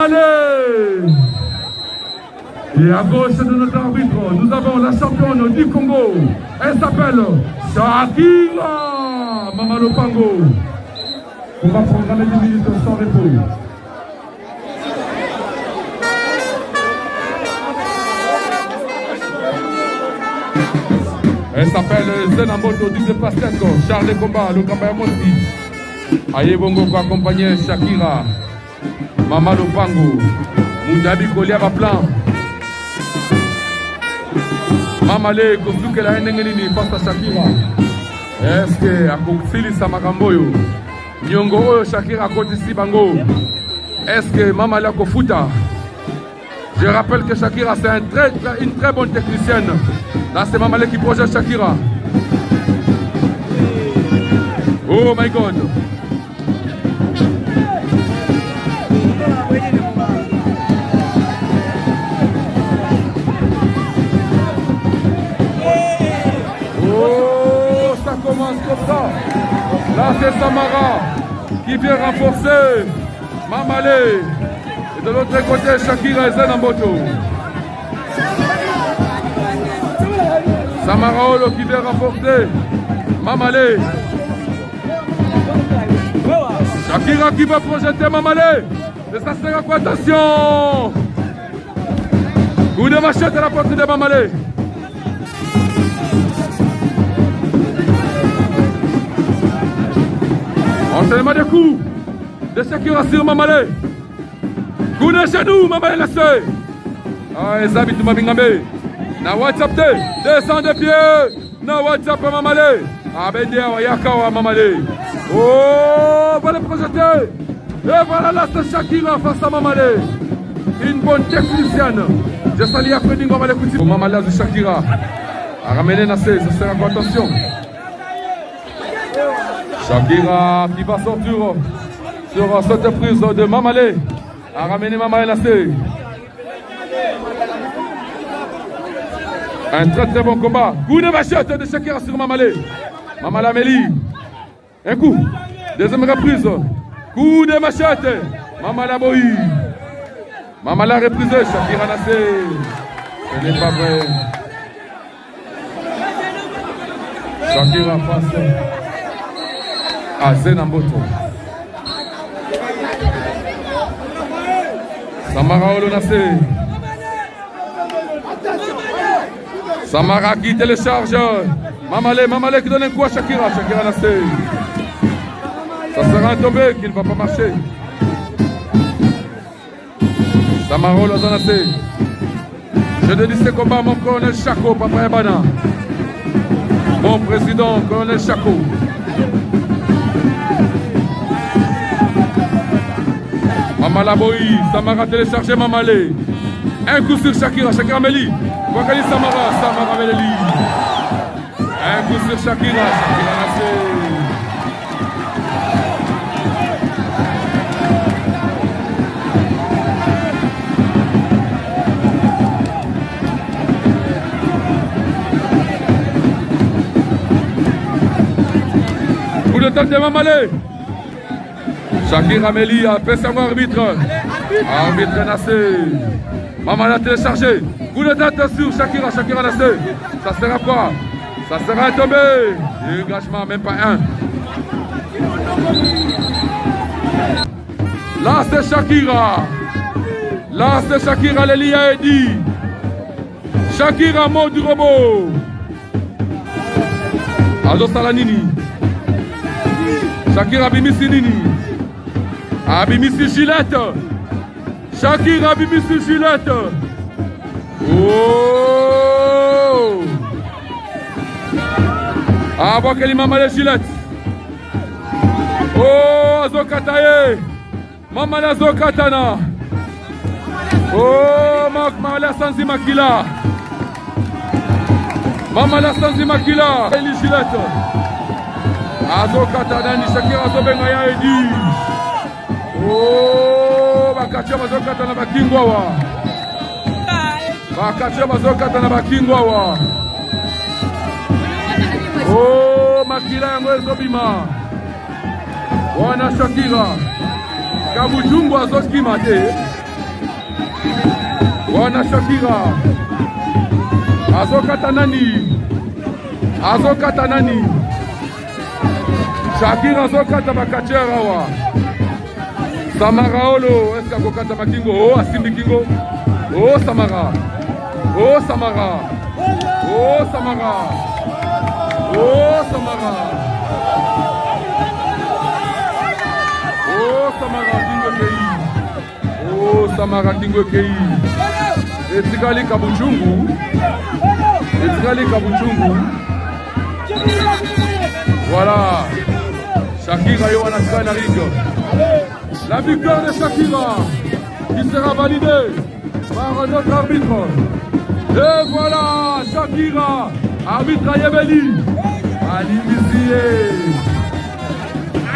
Allez! Et à gauche de notre arbitre, nous avons la championne du Congo. Elle s'appelle Shakira Mama Lopango. On va programmer 10 minutes sans repos. Elle s'appelle Zenamboto du Pastetko, Charles Combat, le combat Monti. Aye Bongo pour accompagner Shakira Mama Lopango. Moudabi Koliaba Plan. Mamale kozuke la nini face à Shakira. Est-ce que akufili samakamboyo nyongo oyo Shakira côté si bango. Est-ce que Mamale akofuta? Je rappelle que Shakira c'est une très bonne technicienne. Là c'est Mamale qui projette Shakira. Oh my God. Comme ça. Là c'est Samara qui vient renforcer Mamale. Et de l'autre côté Shakira et Zenamboto. Samara Olo qui vient renforcer Mamale. Shakira qui va projeter Mamale. Et ça sera quoi? Attention! Coup de machette à la porte de Mamale. Enchaînement de coups de Shakira sur Mamale. Coup de genou, Mamale laissé. Ah, les habits Mabingambe. Na WhatsApp descend de pied. Na WhatsApp Mamale. Ah, ben dia Yakawa Mamale. Oh, va le projeter. Et voilà là, c'est Shakira face à Mamale. Une bonne technicienne. Je salue après Dingo Mamale Kouti. Mamale de Shakira. A ramener Nassé, ça sera quoi? Attention. Shakira qui va sortir sur cette prise de Mamale. A ramené Mamale Nassé. Un très bon combat. Coup de machette de Shakira sur Mamale. Mamale Amélie. Un coup. Deuxième reprise. Coup de machette. Mamale Aboui. Mamale a reprisé. Shakira Nassé. Ce n'est pas vrai. Shakira passe à Zenamboto. Samara Olo Nassé. Samara qui télécharge. Mamale qui donne un coup à Shakira. Shakira Nassé. Ça sera un tombé qui ne va pas marcher. Samara Olo Nassé. Je dédie ce combat à mon colonel Chako, Papa Yabana. Mon président, colonel Chako. Mamale Aboui, Samara téléchargé Mamale. Un coup sur Shakira, Shakira Meli. Wakali Samara, Samara Meli. Un coup sur Shakira, Shakira Nassé. Coup de tête de Mamale. Shakira Meli a fait son arbitre. Arbitre Nassé. Mamale a téléchargé. Coup de tête sur Shakira, Shakira Nassé. Ça sera quoi? Ça sera un tombé. Et engagement, même pas un. Là c'est Shakira. Là c'est Shakira Lelia Edi. Shakira Modu Robo. Aldo Salanini. Shakira Bimisi Nini. Abimisi Gillette. Shakira Abimisi Gillette. Oh! Ah, bon, quelle Mamale Gillette. Oh, Azokataye. Mamale Azokatana. Oh, Mamale Sanzi Makila. Mamale Sanzi Makila. Eli Gillette. Azokatana ni Shakira Zobenga Edi. Oh, Bakatia Azokatana Bakingwawa. Bakatia Azokatana Bakingwawa. Oh, Makila yango ezobima. Wana Shakira. Kabujumbu azokima te. Wana Shakira azokata nani Shakira azokata bakachera wa Samara olo eske akokata makingo oh asimbi kingo oh Samara oh Samara oh Samara oh Samara oh Samara kingo kei oh Samara kingo kei etikali kabuchungu voilà Shakira Yohana Skanarigo. La victoire de Shakira qui sera validée par notre arbitre. Et voilà Shakira, arbitre Yebeli, Ali Missié,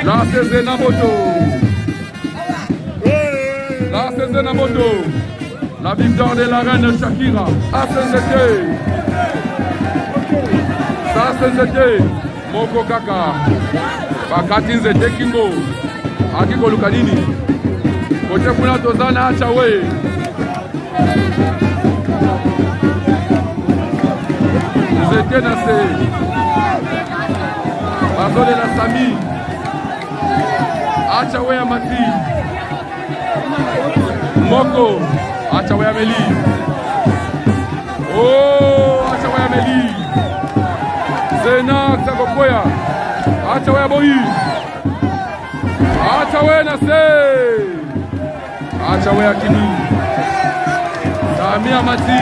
la Sezenamoto, la victoire de la reine Shakira, Sasenzete, Moko Kaka, Bakati Nzete Kingo, Akiko Lukanini, Kote Kuna Tozana Achawe, Nzete Nase, Bazole na Sami, Achawe Amati, Moko, Achawe Ameli, oh, Achawe Ameli, Zena Sakopoya, Achawe Boyi, Achawe Nase, Achawe Akini, Samia Mati,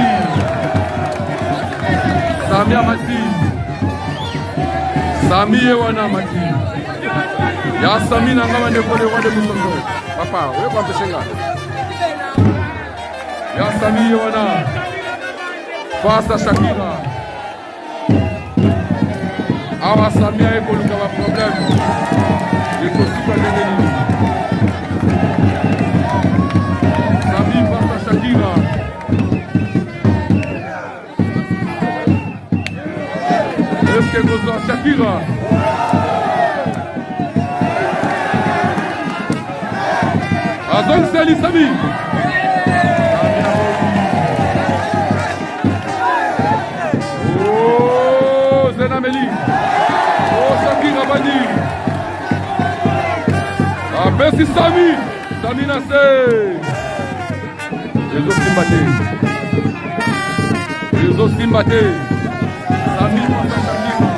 Samia wana Mati, ya Samina ngama nekole wade musondo, papa, wewe kwa mpeshenga, ya Samia wana, fasa Shakira, awa Samia eko luka wa problem, eko suka nengeni, Samia fasa Shakira, eske gozo Shakira, Azon Seli Sami, oh Zenameli, oh Shakira Bani, Merci Sami, Sami Nassé, les autres Simbate, Sami Mata Shakira.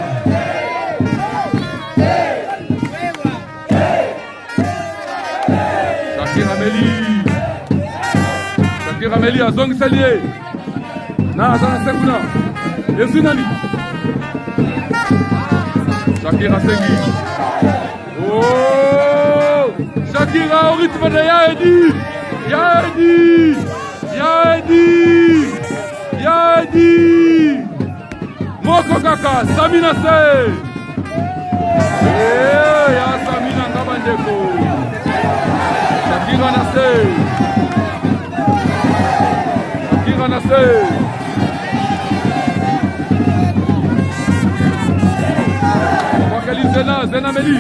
Shakira Meli Azong Selié na Azana Sekuna Ezinani Shakira Sengi oh Shakira au rythme de Yaedi Moko Kaka Samina Se ya Samina Ngabandeko Shakira Nassé Wakali Zena Meli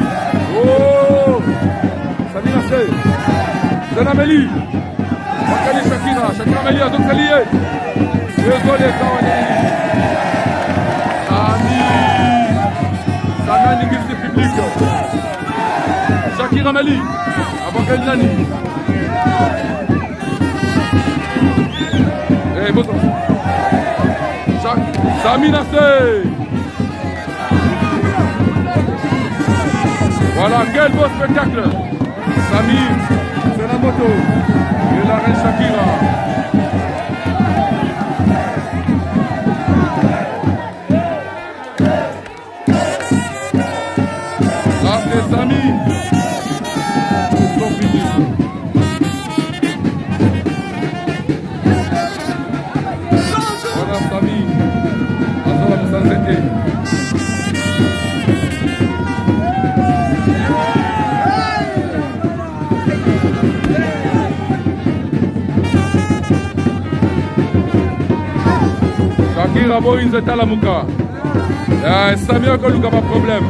oh Sami Nassé Zena Meli Wakali Shakira Meli Azok Selié désolé Kawani Sami Ningisi public Shakira Meli Wakali Nani Sami Nassé. Voilà, quel beau spectacle. Sami, c'est la moto. Et la reine Shakira. Là, c'est Sami. Son fini. Voilà Sami. Shakira boy nzeta la muka. Samia ko luka pas problème.